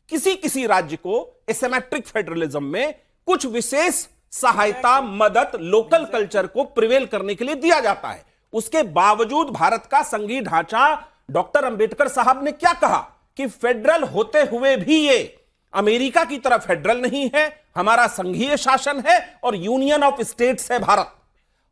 किसी किसी राज्य को एसिमेट्रिक फेडरलिज्म में कुछ विशेष सहायता, मदद लोकल कल्चर को प्रिवेल करने के लिए दिया जाता है। उसके बावजूद भारत का संघीय ढांचा, डॉक्टर अंबेडकर साहब ने क्या कहा कि फेडरल होते हुए भी ये अमेरिका की तरह फेडरल नहीं है, हमारा संघीय शासन है और यूनियन ऑफ स्टेट्स है भारत,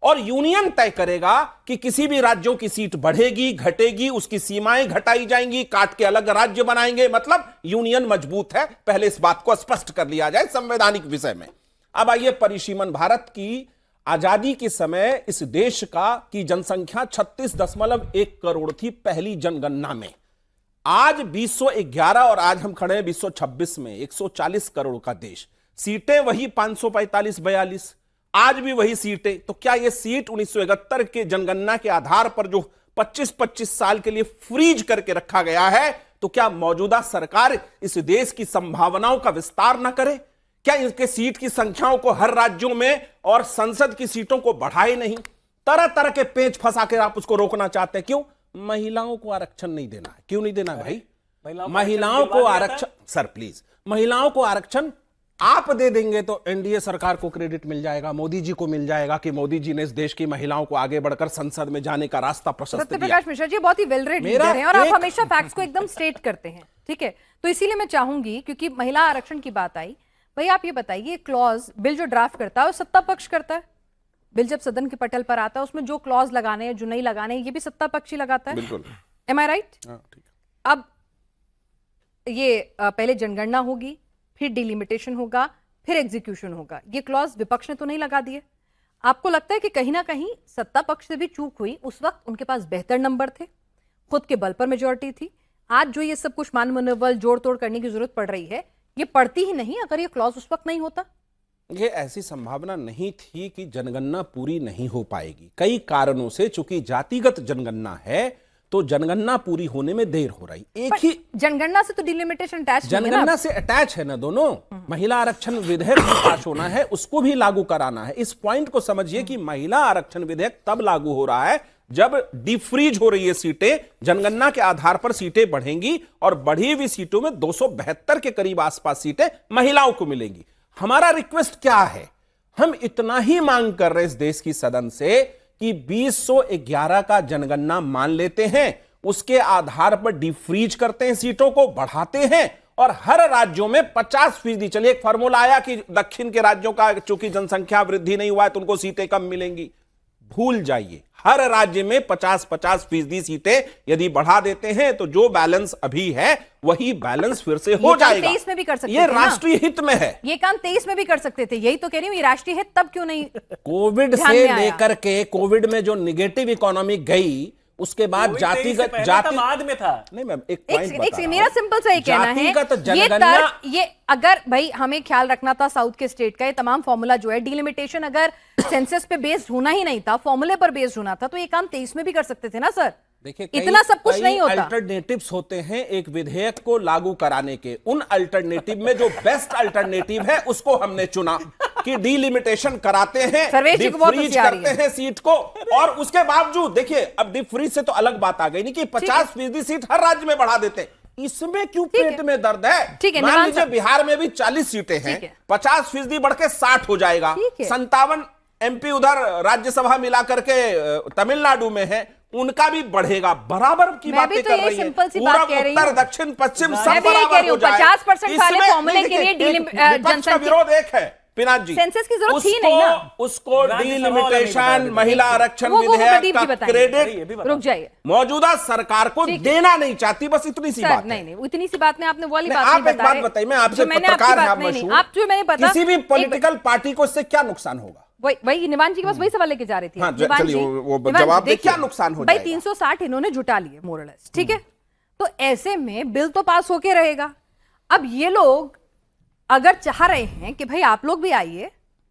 और यूनियन तय करेगा कि किसी भी राज्यों की सीट बढ़ेगी, घटेगी, उसकी सीमाएं घटाई जाएंगी, काट के अलग राज्य बनाएंगे, मतलब यूनियन मजबूत है। पहले इस बात को स्पष्ट कर लिया जाए संवैधानिक विषय में। अब आइए परिसीमन। भारत की आजादी के समय इस देश की जनसंख्या 36.1 करोड़ थी पहली जनगणना में। आज 2011 और आज हम खड़े हैं 2026 में, 140 करोड़ का देश, सीटें वही 545-42, आज भी वही सीटें। तो क्या यह सीट 1971 के जनगणना के आधार पर जो 25-25 साल के लिए फ्रीज करके रखा गया है, तो क्या मौजूदा सरकार इस देश की संभावनाओं का विस्तार ना करे? क्या इनके सीट की संख्याओं को हर राज्यों में और संसद की सीटों को बढ़ाए नहीं? तरह तरह के पेच फंसा के आप उसको रोकना चाहते हैं। क्यों? महिलाओं को आरक्षण नहीं देना है। क्यों नहीं देना भाई? महिलाओं को आरक्षण, सर प्लीज, महिलाओं को आरक्षण आप दे देंगे तो एनडीए सरकार को क्रेडिट मिल जाएगा, मोदी जी को मिल जाएगा कि मोदी जी ने इस देश की महिलाओं को आगे बढ़कर संसद में जाने का रास्ता प्रशस्त किया। सत्यप्रकाश मिश्रा जी बहुत ही वेल रेड लीडर हैं और आप हमेशा फैक्ट्स को एकदम स्टेट करते हैं, ठीक है? तो इसीलिए मैं चाहूंगी, क्योंकि महिला आरक्षण की बात आई, भाई आप ये बताइए, क्लॉज बिल जो ड्राफ्ट करता है वो सत्ता पक्ष करता है। बिल जब सदन के पटल पर आता है उसमें जो क्लॉज लगाने हैं, जो नहीं लगाने हैं, ये भी सत्ता पक्ष ही लगाता है। बिल्कुल। एम आई राइट? अब ये पहले जनगणना होगी, फिर डिलिमिटेशन होगा, फिर एग्जीक्यूशन होगा। ये क्लॉज विपक्ष ने तो नहीं लगा दिए। आपको लगता है कि कहीं ना कहीं सत्ता पक्ष से भी चूक हुई? उस वक्त उनके पास बेहतर नंबर थे, खुद के बल पर मेजोरिटी थी। आज जो ये सब कुछ मान मनोबल जोड़ तोड़ करने की जरूरत पड़ रही है, ये पड़ती ही नहीं अगर ये क्लॉज उस वक्त नहीं होता। ये ऐसी संभावना नहीं थी कि जनगणना पूरी नहीं हो पाएगी, कई कारणों से। चूंकि जातिगत जनगणना है तो जनगणना पूरी होने में देर हो रही। एक ही जनगणना से तो डिलिमिटेशन अटैच, जनगणना से अटैच है ना दोनों। महिला आरक्षण विधेयक भी पास होना है, उसको भी लागू कराना है। इस पॉइंट को समझिए कि महिला आरक्षण विधेयक तब लागू हो रहा है जब डिफ्रीज हो रही है सीटें, जनगणना के आधार पर सीटें बढ़ेंगी और बढ़ी हुई सीटों में 272 के करीब आसपास सीटें महिलाओं को मिलेंगी। हमारा रिक्वेस्ट क्या है? हम इतना ही मांग कर रहे हैं इस देश की सदन से कि 2011 का जनगणना मान लेते हैं, उसके आधार पर डिफ्रीज करते हैं, सीटों को बढ़ाते हैं और हर राज्यों में 50%। चलिए एक फार्मूला आया कि दक्षिण के राज्यों का चूंकि जनसंख्या वृद्धि नहीं हुआ है तो उनको सीटें कम मिलेंगी। भूल जाइए, हर राज्य में 50-50% सीटें यदि बढ़ा देते हैं तो जो बैलेंस अभी है वही बैलेंस फिर से हो जाएगा। 23 में भी कर सकते ये थे, राष्ट्रीय हित में है। ये काम 23 में भी कर सकते थे, यही तो कह रही हूं। ये राष्ट्रीय हित तब क्यों नहीं? कोविड से लेकर के, कोविड में जो निगेटिव इकोनॉमी गई, उसके बाद जातिगत बाद में था। नहीं, मैं एक पॉइंट बता रहा हूं। मेरा सिंपल सा ये कहना है, ये अगर भाई हमें ख्याल रखना था साउथ के स्टेट का, ये तमाम फॉर्मूला जो है डिलिमिटेशन अगर सेंसस पे बेस्ड होना ही नहीं था, फॉर्मूले पर बेस्ड होना था, तो ये काम 23 में भी कर सकते थे ना सर। देखिए इतना सब कुछ नहीं होता। अल्टरनेटिव्स होते हैं एक विधेयक को लागू कराने के। उन अल्टरनेटिव में जो बेस्ट अल्टरनेटिव है उसको हमने चुना कि डिलिमिटेशन कराते हैं, डिफ्रीज करते हैं सीट को, और उसके बावजूद देखिए अब डिफ्रीज से तो अलग बात आ गई नहीं कि 50% सीट हर राज्य में बढ़ा देते। इसमें क्यों पेट में दर्द है? मान लीजिए बिहार में भी 40 सीटें हैं, 50% बढ़ के 60 हो जाएगा, 57 एमपी उधर राज्यसभा मिला करके तमिलनाडु में है, उनका भी बढ़ेगा। बराबर की बातें कर रही है, पूरा उत्तर दक्षिण पश्चिम सब बराबर हो जाए। 50% वाले फॉर्मूले के लिए जनसंख्या विरोध एक है पिनाक जी, सेंसस की जरूरत ही नहीं ना। उसको डिलिमिटेशन, महिला आरक्षण विधेयक का क्रेडिट रुक जाइए, मौजूदा सरकार को देना नहीं चाहती, बस इतनी सी बात। नहीं, इतनी सी बात में आपने वाली बात आप एक बात बताइए, मैं आपसे पत्रकार हैं, आप जो मैंने बताया, किसी भी पॉलिटिकल पार्टी को इससे क्या नुकसान होगा? वही निवान जी के पास वही सवाल लेके जा रही थी। हाँ, चलिए वो जवाब दे, क्या नुकसान हो जाएगा? भाई 360 इन्होंने जुटा लिए मोरलेस, ठीक है? तो ऐसे में बिल तो पास होके रहेगा। अब ये लोग अगर चाह रहे हैं कि भाई आप लोग भी आइए,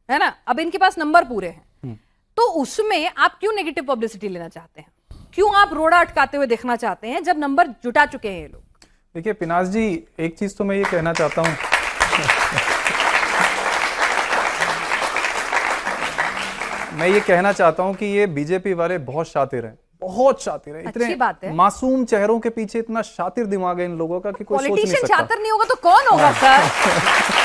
है ना, अब इनके पास नंबर पूरे हैं, तो उसमें आप क्यों नेगेटिव पब्लिसिटी लेना चाहते हैं? क्यों आप रोड़ा अटकाते हुए देखना चाहते हैं जब नंबर जुटा चुके हैं ये लोग? देखिए पिनास जी, एक चीज तो मैं ये कहना चाहता हूं, मैं ये कहना चाहता हूं कि ये बीजेपी वाले बहुत शातिर हैं बहुत शातिर है, अच्छी बात है। मासूम चेहरों के पीछे इतना शातिर दिमाग है इन लोगों का कि कोई सोच नहीं पॉलिटिशियन सकता। शातिर नहीं होगा तो कौन होगा सर?